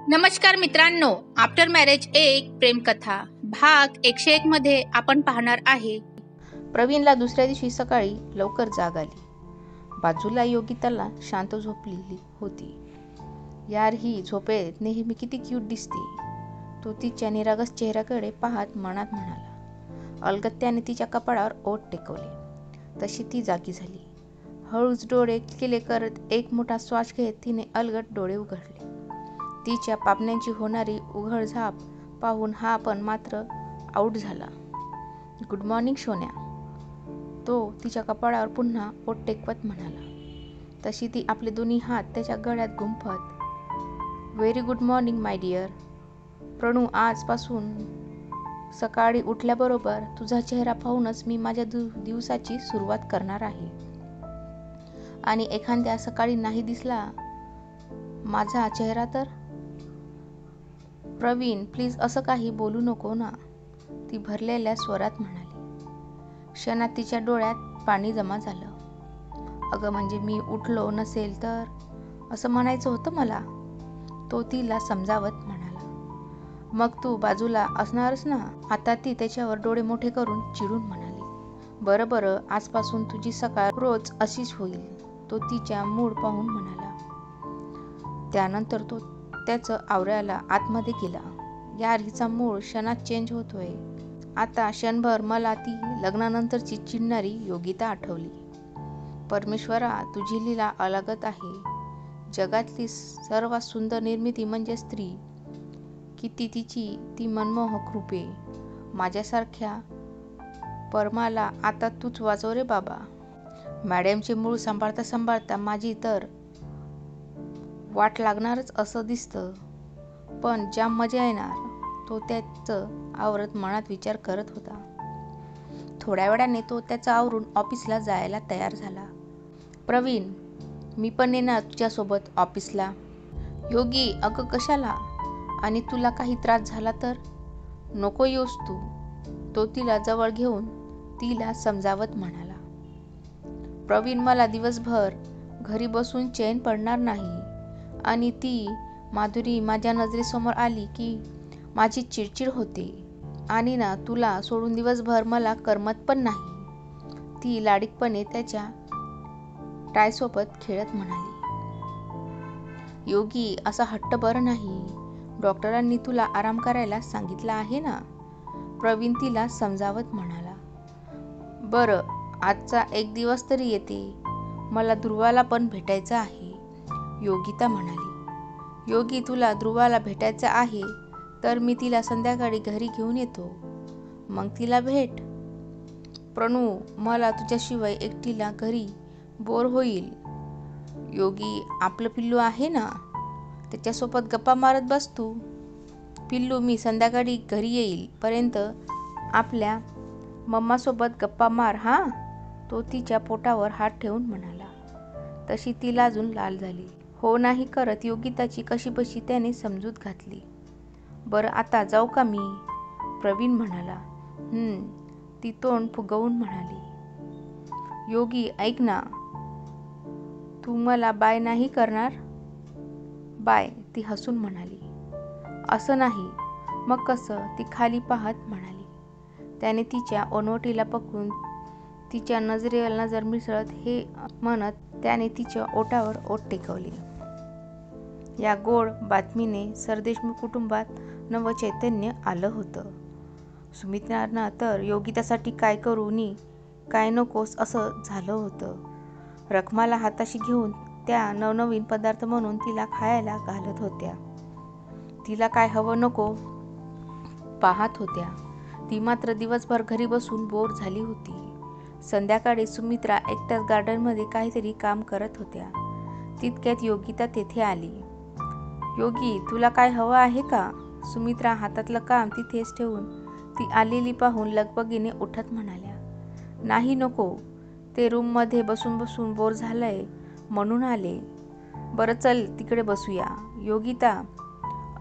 नमस्कार मित्रांनो, after marriage एक प्रेमकथा भाग 101 मध्ये आपण पाहणार आहे. प्रवीणला दुसऱ्या दिवशी सकाळी लवकर जाग आली. बाजूला योगिताला शांत झोपलेली होती. यार, ही झोपेत नेहमी किती क्यूट दिसते, तो तिच्या निरागस चेहऱ्याकडे पाहत मनात म्हणाला. अलगत्याने तिच्या कपाळावर ओठ टेकवले. तशी ती जागी झाली. हळूच डोळे किले करत एक मोठा श्वास घेत तिने अलगट डोळे उघडले. तिच्या पापण्यांची होणारी उघडझाप पाहून हा पण मात्र आऊट झाला. गुड मॉर्निंग सोन्या, तो तिच्या कपाळावर पुन्हा ओठ टेकवत म्हणाला. तशी ती आपले दोन्ही हात त्याच्या गळ्यात गुंफत, very good morning my dear. Pranu, आजपासून सकाळी उठल्याबरोबर तुझा चेहरा पाहूनच मी माझ्या दिवसाची सुरुवात करणार आहे. आणि एखाद्या सकाळी नाही दिसला माझा चेहरा तर? प्रवीण, प्लीज असं काही बोलू नको ना, ती भरलेल्या स्वरात म्हणाली. क्षणात तिच्या डोळ्यात पाणी जमा झालं. अगं, म्हणजे मी उठलो नसेल तर असं म्हणायचं होतं मला, तो तिला समजावत म्हणाला. मग तू बाजूला असणारच ना. आता ती त्याच्यावर डोळे मोठे करून चिडून म्हणाली. बरं, आजपासून तुझी सकाळ रोज अशीच होईल, तो तिच्या मूड पाहून म्हणाला. त्यानंतर तो त्याचं आवरायला आतमध्ये गेला. यार, हिचा मूड क्षणात चेंज होतोय. आता क्षणभर मला ती लग्नानंतरची चिडणारी योगिता आठवली. परमेश्वरा, तुझी लीला अलगत आहे. जगातली सर्वात सुंदर निर्मिती म्हणजे स्त्री. किती तिची ती मनमोहक रूपे. माझ्यासारख्या परमाला आता तूच वाचव रे बाबा. मॅडमचे मूळ सांभाळता सांभाळता माझी तर वाट लागणारच असं दिसतं. पण ज्या मजा येणार, तो त्याचं आवरत मनात विचार करत होता. थोड्या वेळाने तो त्याचं आवरून ऑफिसला जायला तयार झाला. प्रवीण, मी पण येणार तुझ्यासोबत ऑफिसला. योगी, अगं कशाला? आणि तुला काही त्रास झाला तर? नको येऊस तू, तो तिला जवळ घेऊन तिला समजावत म्हणाला. प्रवीण, मला दिवसभर घरी बसून चैन पडणार नाही. आणि ती माधुरी माझ्या नजरेसमोर आली की माझी चिडचिड होते. आणि ना, तुला सोडून दिवसभर मला करमत पण नाही, ती लाडीकपणे त्याच्या टायसोबत खेळत म्हणाली. योगी, असा हट्ट बरं नाही. डॉक्टरांनी तुला आराम करायला सांगितलं आहे ना, प्रवीण तिला समजावत म्हणाला. बरं, आजचा एक दिवस तरी येते. मला ध्रुवाला पण भेटायचं आहे, योगिता म्हणाली. योगी, तुला ध्रुवाला भेटायचं आहे तर मी तिला संध्याकाळी घरी घेऊन येतो, मग तिला भेट. प्रणू, मला तुझ्याशिवाय एकटीला घरी बोर होईल. योगी, आपलं पिल्लू आहे ना, त्याच्यासोबत गप्पा मारत बस तू. पिल्लू, मी संध्याकाळी घरी येईल पर्यंत आपल्या मम्मासोबत गप्पा मार हा, तो तिच्या पोटावर हात ठेवून म्हणाला. तशी ती लाजून लाल झाली. हो नाही करत योगिताची कशीबशी त्याने समजूत घातली. बरं, आता जाऊ का मी? प्रवीण म्हणाला. ती तोंड फुगवून म्हणाली. योगी, ऐक ना, तू मला बाय नाही करणार? बाय, ती हसून म्हणाली. असं नाही, मग कसं? ती खाली पाहत म्हणाली. त्याने तिच्या ओणवटीला पकडून तिच्या नजरेला नजर मिसळत हे म्हणत त्याने तिच्या ओठावर ओठ टेकवले. या गोड बातमीने सरदेशमुख कुटुंबात नवं चैतन्य आलं होतं. सुमित्रांना तर योगितासाठी काय करू नी काय नकोस असं झालं होतं. रखमाला हाताशी घेऊन त्या नवनवीन पदार्थ म्हणून तिला खायला घालत होत्या. तिला काय हवं नको पाहत होत्या. ती मात्र दिवसभर घरी बसून बोर झाली होती. संध्याकाळी सुमित्रा एकट्याच गार्डनमध्ये काहीतरी काम करत होत्या. तितक्यात योगिता तेथे आली. योगी, तुला काय हवं आहे का? सुमित्रा हातातलं काम तिथेच ठेवून ती आलेली पाहून लगबगीने उठत म्हणाल्या. नाही, नको, ते रूममध्ये बसून बसून बोर झालंय म्हणून आले. बरं चल तिकडे बसूया. योगिता,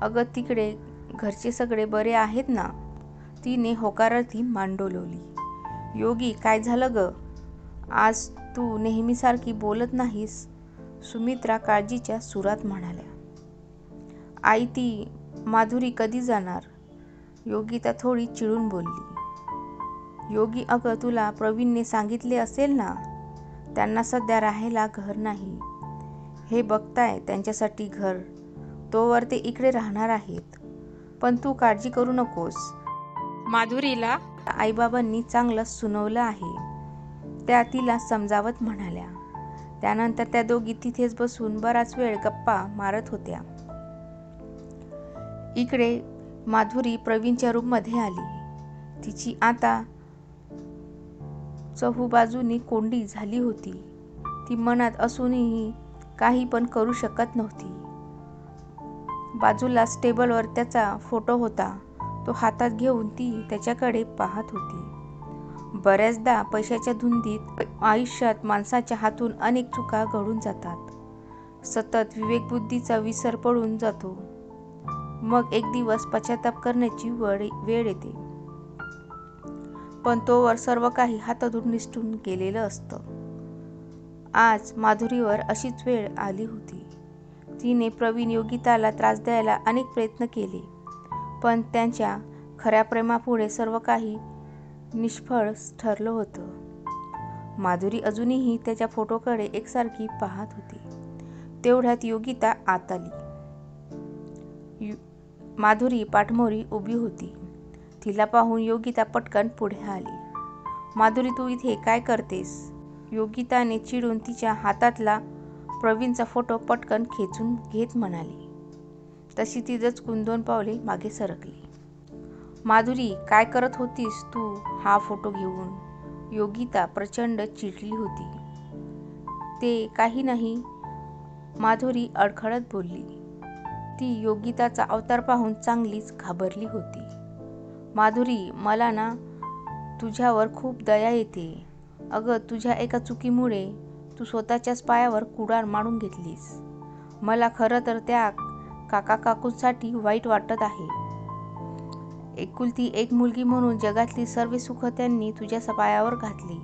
अगं तिकडे घरचे सगळे बरे आहेत ना? तिने होकारार्थी मान डोलवली. योगी, काय झालं ग? आज तू नेहमीसारखी बोलत नाहीस, सुमित्रा काळजीच्या सुरात म्हणाल्या. आई, ती माधुरी कधी जाणार? योगिता थोडी चिडून बोलली. योगी, अगं तुला प्रवीणने सांगितले असेल ना, त्यांना सध्या राहायला घर नाही. हे बघताय त्यांच्यासाठी घर, तोवर ते इकडे राहणार आहेत. पण तू काळजी करू नकोस. माधुरीला आईबाबांनी चांगलं सुनवलं आहे, त्या तिला समजावत म्हणाल्या. त्यानंतर त्या दोघी तिथेच बसून बराच वेळ गप्पा मारत होत्या. इकडे माधुरी प्रवीणच्या रूममध्ये आली. तिची आता चहूबाजूनी कोंडी झाली होती. ती मनात असूनही काही पण करू शकत नव्हती. बाजूला टेबलवर त्याचा फोटो होता. तो हातात घेऊन ती त्याच्याकडे पाहत होती. बऱ्याचदा पैशाच्या धुंदीत आयुष्यात माणसाच्या हातून अनेक चुका घडून जातात. सतत विवेकबुद्धीचा विसर पडून जातो. मग एक दिवस पश्चाताप करण्याची वेळ येते. पण तोवर सर्व काही हातातून निसटून गेलेलं असतं. आज माधुरीवर अशीच वेळ आली होती. तिने प्रवीण योगिताला त्रास द्यायला अनेक प्रयत्न केले, पण त्यांच्या खऱ्या प्रेमापुढे सर्व काही निष्फळ ठरलं होतं. माधुरी अजूनही त्याच्या फोटोकडे एकसारखी पाहत होती. तेवढ्यात योगिता आत आली. माधुरी पाठमोरी उभी होती. तिला पाहून योगिता पटकन पुढे आली. माधुरी, तू इथे काय करतेस? योगिताने चिडून तिच्या हातातला प्रवीणचा फोटो पटकन खेचून घेत म्हणाली. तशी ती दचकून 2 पावले मागे सरकली. माधुरी, काय करत होतीस तू हा फोटो घेऊन? योगिता प्रचंड चिडली होती. ते काही नाही, माधुरी अडखळत बोलली. ती योगिताचा अवतार पाहून चांगलीच घाबरली होती. माधुरी, मला ना तुझ्यावर खूप दया येते. अगं, तुझ्या एका चुकीमुळे तू स्वतःच्याच पायावर कुडाळ मारून घेतलीस. मला खरं तर त्या काकाकाकूंसाठी वाईट वाटत आहे. एकुलती एक मुलगी म्हणून जगातली सर्व सुख त्यांनी तुझ्या पायावर घातली.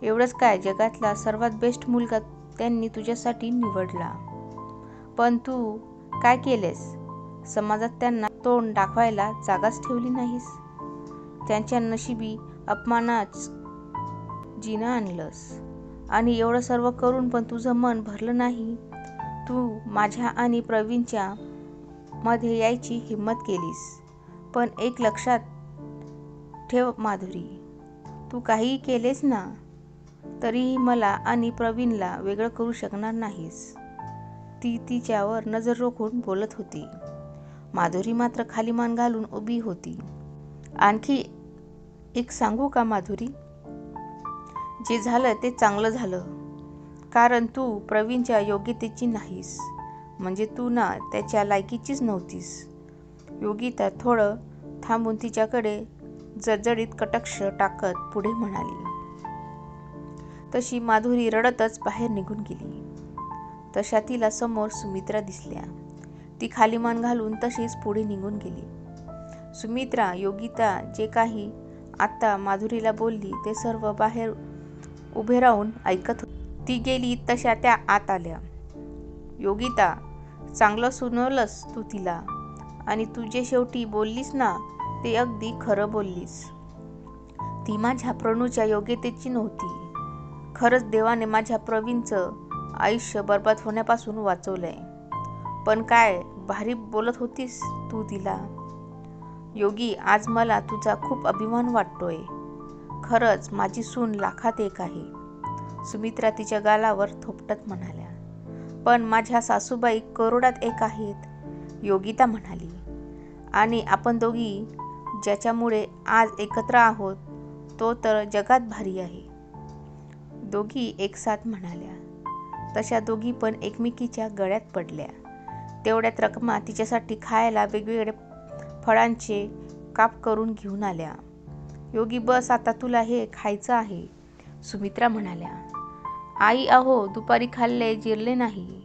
एवढंच काय, जगातला सर्वात बेस्ट मुलगा त्यांनी तुझ्यासाठी निवडला. पण तू काय केलेस? समाजात त्यांना तोंड दाखवायला जागाच ठेवली नाहीस. त्यांच्या नशिबी अपमानाच जिनं आणलंस. आणि एवढं सर्व करून पण तुझं मन भरलं नाही. तू माझ्या आणि प्रवीणच्या मध्ये यायची हिंमत केलीस. पण एक लक्षात ठेव माधुरी, तू काहीही केलेस ना, तरीही मला आणि प्रवीणला वेगळं करू शकणार नाहीस. ती तिच्यावर नजर रोखून बोलत होती. माधुरी मात्र खाली मान घालून उभी होती. आणखी एक सांगू का माधुरी? जे झालं ते चांगलं झालं, कारण तू प्रवीणच्या योग्यतेची नाहीस. म्हणजे तू ना त्याच्या लायकीचीच नव्हतीस. योगिता थोडं थांबून तिच्याकडे जळजळीत कटाक्ष टाकत पुढे म्हणाली. तशी माधुरी रडतच बाहेर निघून गेली. तशा तिला समोर सुमित्रा दिसल्या. ती खाली मान घालून तशीच पुढे निघून गेली. सुमित्रा, योगिता जे काही आत्ता माधुरीला बोलली ते सर्व बाहेर उभे राहून ऐकत होती. ती गेली तशा त्या आत आल्या. योगिता, चांगलं सुनवलंस तू तिला, आणि तू जे शेवटी बोललीस ना ते अगदी खरं बोललीस. ती माझ्या प्रणूच्या योग्यतेची नव्हती. खरंच देवाने माझ्या प्रवीणचं आयुष्य बर्बाद होण्यापासून वाचवलंय. पण काय भारी बोलत होतीस तू तिला. योगी, आज मला तुझा खूप अभिमान वाटतोय. खरंच माझी सून लाखात एक आहे. सुमित्रा तिच्या गालावर थोपटत म्हणाल्या. पण माझ्या सासूबाई करोडात एक आहेत, योगिता म्हणाली. आणि आपण दोघी ज्याच्यामुळे आज एकत्र आहोत तो तर जगात भारी आहे, दोघी एकसाथ म्हणाल्या. तशा दोघी पण एकमेकीच्या गळ्यात पडल्या. तेवढ्यात रखमा तिच्यासाठी खायला वेगवेगळे फळांचे काप करून घेऊन आल्या. योगी, बस आता तुला हे खायचं आहे, सुमित्रा म्हणाल्या. आई, अहो दुपारी खाल्ले जिरले नाही,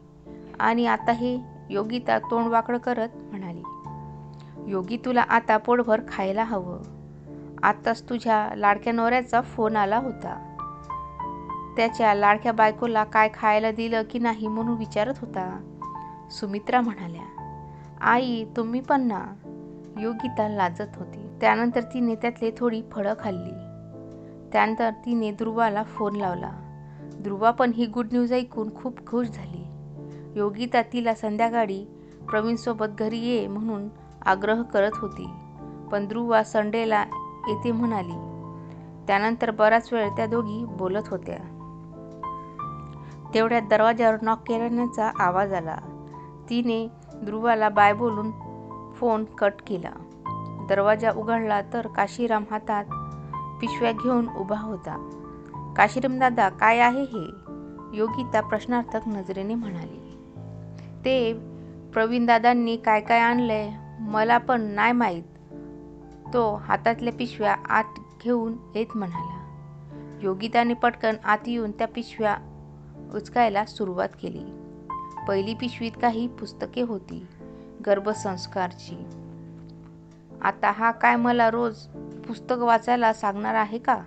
आणि आता हे, योगिता तोंड वाकडं करत म्हणाली. योगी, तुला आता पोटभर खायला हवं. आताच तुझ्या लाडक्या नवऱ्याचा फोन आला होता. त्याच्या लाडक्या बायकोला काय खायला दिलं की नाही म्हणून विचारत होता, सुमित्रा म्हणाल्या. आई तुम्ही पण ना, योगिता लाजत होती. त्यानंतर तिने त्यातले थोडी फळं खाल्ली. त्यानंतर तिने ध्रुवाला फोन लावला. ध्रुवा पण ही गुड न्यूज ऐकून खूप खुश झाली. योगिता तिला संध्याकाळी प्रवीणसोबत घरी ये म्हणून आग्रह करत होती, पण ध्रुवा संडेला येते म्हणाली. त्यानंतर बराच वेळ त्या दोघी बोलत होत्या. तेवढ्यात दरवाजावर नॉक करण्याचा आवाज आला. तिने ध्रुवाला बाय बोलून फोन कट केला. दरवाजा उघडला तर काशीराम हातात पिशव्या घेऊन उभा होता. काशीराम दादा, काय आहे हे? योगिता प्रश्नार्थक नजरेने म्हणाली. ते प्रवीण दादांनी काय काय आणलंय मला पण नाही माहीत, तो हातातल्या पिशव्या आत घेऊन येत म्हणाला. योगिताने पटकन आत येऊन त्या पिशव्या उचकायला सुरुवात केली. पहिली पिशवीत काही पुस्तके होती, गर्भसंस्कारची. आता हा काय मला रोज पुस्तक वाचायला सांगणार आहे का?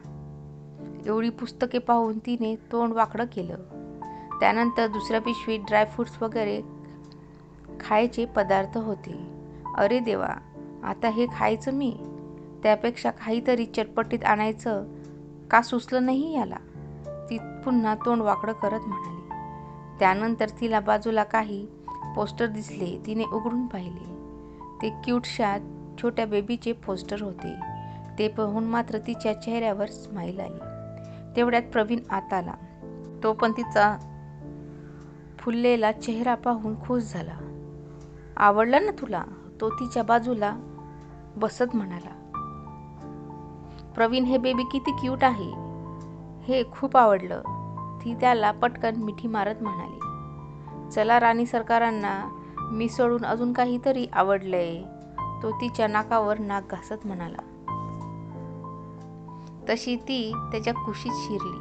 एवढी पुस्तके पाहून तिने तोंड वाकडं केलं. त्यानंतर दुसऱ्या पिशवीत ड्रायफ्रुट्स वगैरे खायचे पदार्थ होते. अरे देवा, आता हे खायचं मी? त्यापेक्षा काहीतरी चटपटीत आणायचं का सुचलं नाही याला? ती पुन्हा तोंड वाकडं करत म्हणाली. त्यानंतर तिला बाजूला काही पोस्टर दिसले. तिने उघडून पाहिले. ते क्यूटशा छोट्या बेबीचे पोस्टर होते. ते पाहून मात्र तिच्या चेहऱ्यावर स्माईल आली. तेवढ्यात प्रवीण आत आला. तो पण तिचा फुललेला चेहरा पाहून खुश झाला. आवडलं ना तुला? तो तिच्या बाजूला बसत म्हणाला. प्रवीण, हे बेबी किती क्यूट आहे. हे खूप आवडलं, ती त्याला पटकन मिठी मारत म्हणाली. चला राणी सरकारांना, मी सोडून अजून काहीतरी आवडलंय, तो तिच्या नाकावर नाक घासत म्हणाला. तशी ती त्याच्या कुशीत शिरली.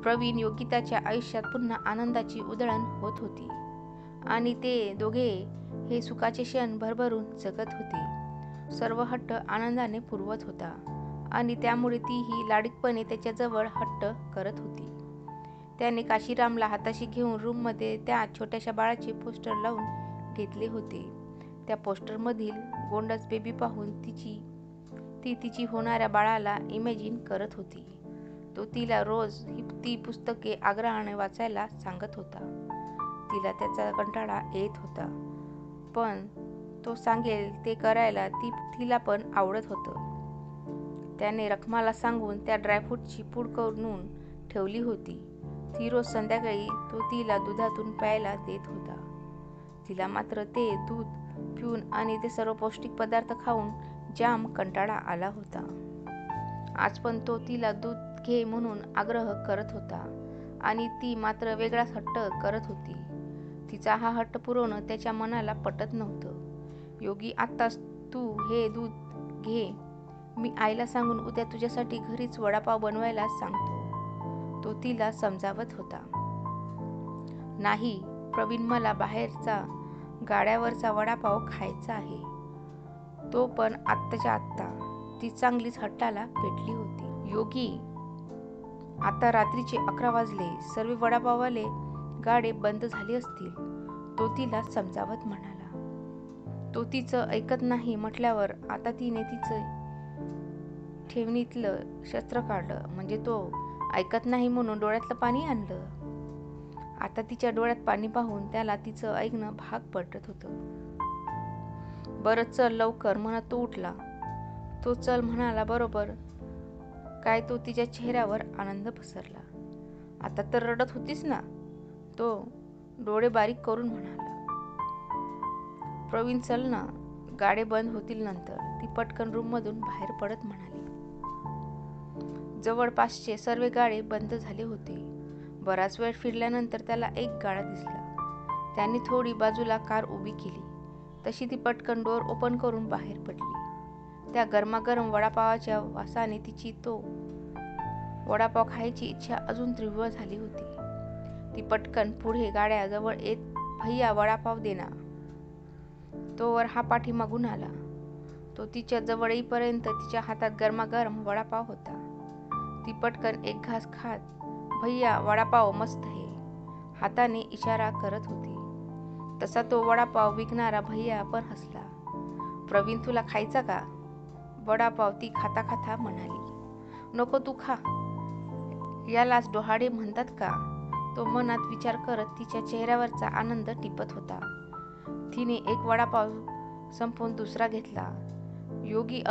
प्रवीण योगिताच्या आयुष्यात पुन्हा आनंदाची उधळण होत होती आणि ते दोघे हे सुखाचे क्षण भरभरून जगत होते. सर्व हट्ट आनंदाने पुरवत होता आणि त्यामुळे तीही लाडीकपणे त्याच्याजवळ हट्ट करत होती. त्याने काशीरामला हाताशी घेऊन रूममध्ये त्या छोट्याशा बाळाचे पोस्टर लावून घेतले होते. त्या पोस्टरमधील गोंडस बेबी पाहून ती तिची होणाऱ्या बाळाला इमॅजिन करत होती. तो तिला रोज ती पुस्तके आग्रहाने वाचायला सांगत होता. तिला त्याचा कंटाळा येत होता, पण तो सांगेल ते करायला तिला पण आवडत होतं. त्याने रखमाला सांगून त्या ड्रायफ्रूटची पूड करून ठेवली होती. ती रोज संध्याकाळी तो तिला दुधातून प्यायला देत होता. तिला मात्र ते दूध पिऊन आणि ते सर्व पौष्टिक पदार्थ खाऊन जाम कंटाळा आला होता. आज पण तो तिला दूध घे म्हणून आग्रह करत होता आणि ती मात्र वेगळाच हट्ट करत होती. तिचा हा हट्ट पुरवणं त्याच्या मनाला पटत नव्हतं. योगी, आत्ताच तू हे दूध घे, मी आईला सांगून उद्या तुझ्यासाठी घरीच वडापाव बनवायला सांगतो, तो तिला समजावत होता. नाही प्रवीण, मला बाहेरचा गाड्यावरचा वडापाव खायचा आहे, तो पण आत्ताच्या आत्ता. ती चांगलीच हट्टाला पेटली होती. योगी, आता रात्रीचे 11 वाजले, सर्व वडापाववाले गाडे बंद झाले असतील, तो तिला समजावत म्हणाला. तो तिचं ऐकत नाही म्हटल्यावर आता तिने तिचं ठेवणीतलं शस्त्र काढलं. म्हणजे तो ऐकत नाही म्हणून डोळ्यातलं पाणी आणलं. आता तिच्या डोळ्यात पाणी पाहून त्याला तिचं ऐकणं भाग पडत होतं. बरं चल लवकर म्हणत तो उठला. तो चल म्हणाला बरोबर काय तो तिच्या चेहऱ्यावर आनंद पसरला. आता तर रडत होतीस ना, तो डोळे बारीक करून म्हणाला. प्रवीण चल ना, गाडे बंद होतील नंतर, ती पटकन रूममधून बाहेर पडत म्हणाली. जवळपासचे सर्व गाडे बंद झाले होते. बराच वेळ फिरल्यानंतर त्याला एक गाडा दिसला. त्याने थोडी बाजूला कार उभी केली. तशी ती पटकन डोअर ओपन करून बाहेर पडली. त्या गरमागरम वडापावाच्या वासाने तिची तो वडापाव खायची इच्छा अजून तीव्र झाली होती. ती पटकन पुढे गाड्याजवळ येत, भैया वडापाव देना. तोवर हा पाठीमागून आला. तो तिच्या जवळ येईपर्यंत तिच्या हातात गरमागरम वडापाव होता. ती पटकन एक घास खात, भैया वडापाव मस्त है, हाताने इशारा करत होती. तसा तो वडापाव विकणारा भैया पण हसला. प्रवीण, तुला खायचा का? वडापाव ती खाता खाता म्हणाली. नको, तू खा. यालाच डोहाळे म्हणतात का? तो मनात विचार करत तिच्या चेहऱ्यावरचा आनंद टिपत होता. तिने एक वडापाव संपवून दुसरा घेतला. योगी,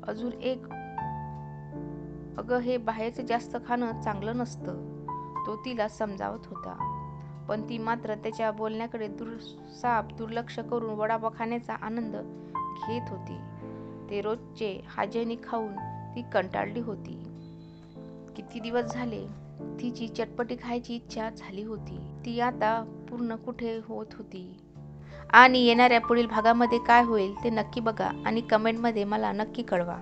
अजून एक. हे बाहेरचं जास्त खाणं चांगलं नसतं, तो तिला समजावत होता. पण ती मात्र त्याच्या बोलण्याकडे दुर्लक्ष करून वडापाव खाण्याचा आनंद घेत होती. ते रोजचे हाजेनी खाऊन ती कंटाळली होती. किती दिवस झाले तिची चटपटी खायची इच्छा झाली होती. ती आता पूर्ण कुठे होत होती. आणि येणाऱ्या पुढील भागामध्ये काय होईल ते नक्की बघा आणि कमेंटमध्ये मला नक्की कळवा.